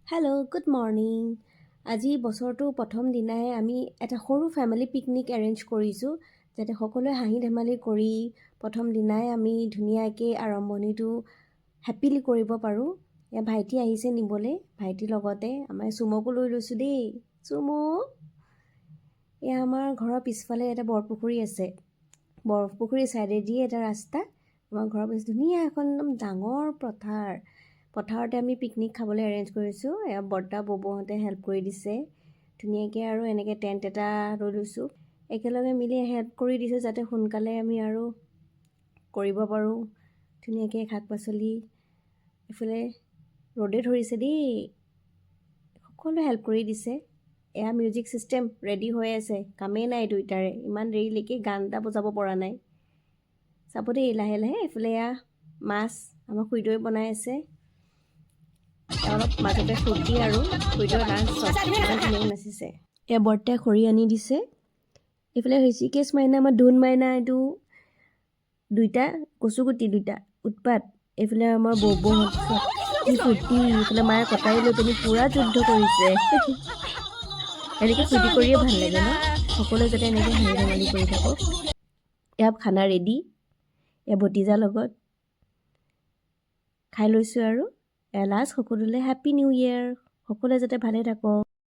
Hello' good morning. আজি বছৰটোৰ প্ৰথম দিনাই আমি এটা সৰু ফেমিলি পিকনিক এৰেঞ্জ কৰিছোঁ, যাতে সকলোৱে হাঁহি ধেমালি কৰি প্ৰথম দিনাই আমি ধুনীয়াকৈ আৰম্ভণিটো হেপিলি কৰিব পাৰোঁ। এয়া ভাইটি আহিছে নিবলৈ, ভাইটিৰ লগতে আমাৰ চুমকো লৈ লৈছোঁ দেই। চুমু, এয়া আমাৰ ঘৰৰ পিছফালে এটা বৰপুখুৰী আছে, বৰপুখুৰীৰ ছাইডেদি এটা ৰাস্তা। আমাৰ ঘৰৰ পিছ ধুনীয়া এখন একদম ডাঙৰ পথাৰতে আমি পিকনিক খাবলৈ এৰেঞ্জ কৰিছোঁ। এয়া বৰ্তা ববৌহঁতে হেল্প কৰি দিছে ধুনীয়াকৈ, আৰু এনেকৈ টেণ্ট এটা লৈ লৈছোঁ, একেলগে মিলি হেল্প কৰি দিছোঁ যাতে সোনকালে আমি আৰু কৰিব পাৰোঁ ধুনীয়াকৈ শাক পাচলি। এইফালে ৰ'দে ধৰিছে দেই, সকলোৱে হেল্প কৰি দিছে। এয়া মিউজিক ছিষ্টেম ৰেডি হৈ আছে, কামেই নাই দুইটাৰে, ইমান দেৰিলৈকে গান এটা বজাব পৰা নাই। চাব দেই লাহে লাহে। এইফালে এয়া মাছ আমাৰ খুৰীদৈ বনাই আছে, অলপ মাজতে ফূৰ্তি, আৰু খুৰীদৈ ডান্স ইমান ধুনীয়াকৈ নাচিছে। এয়া বৰ্তাই খৰি আনি দিছে। এইফালে ঋষিকেশ মাইনা, আমাৰ ধুন মাইনা, এইটো দুইটা কচুগুটি, দুইটা উৎপাত। এইফালে আমাৰ বৌহঁত কি ফূৰ্তি, এইফালে মায়ে কটাৰী লৈ পিনি পূৰা যুদ্ধ কৰিছে। এনেকৈ ফূৰ্তি কৰিয়ে ভাল লাগে ন, সকলোৱে যাতে এনেকৈ হাঁহি ধেমালি কৰি থাকক। এয়া খানা ৰেডি, এয়া ভতিজাৰ লগত খাই লৈছোঁ, আৰু লাষ্ট সকলোলৈ হেপী নিউ ইয়েৰ, সকলোৱে যাতে ভালে থাকক।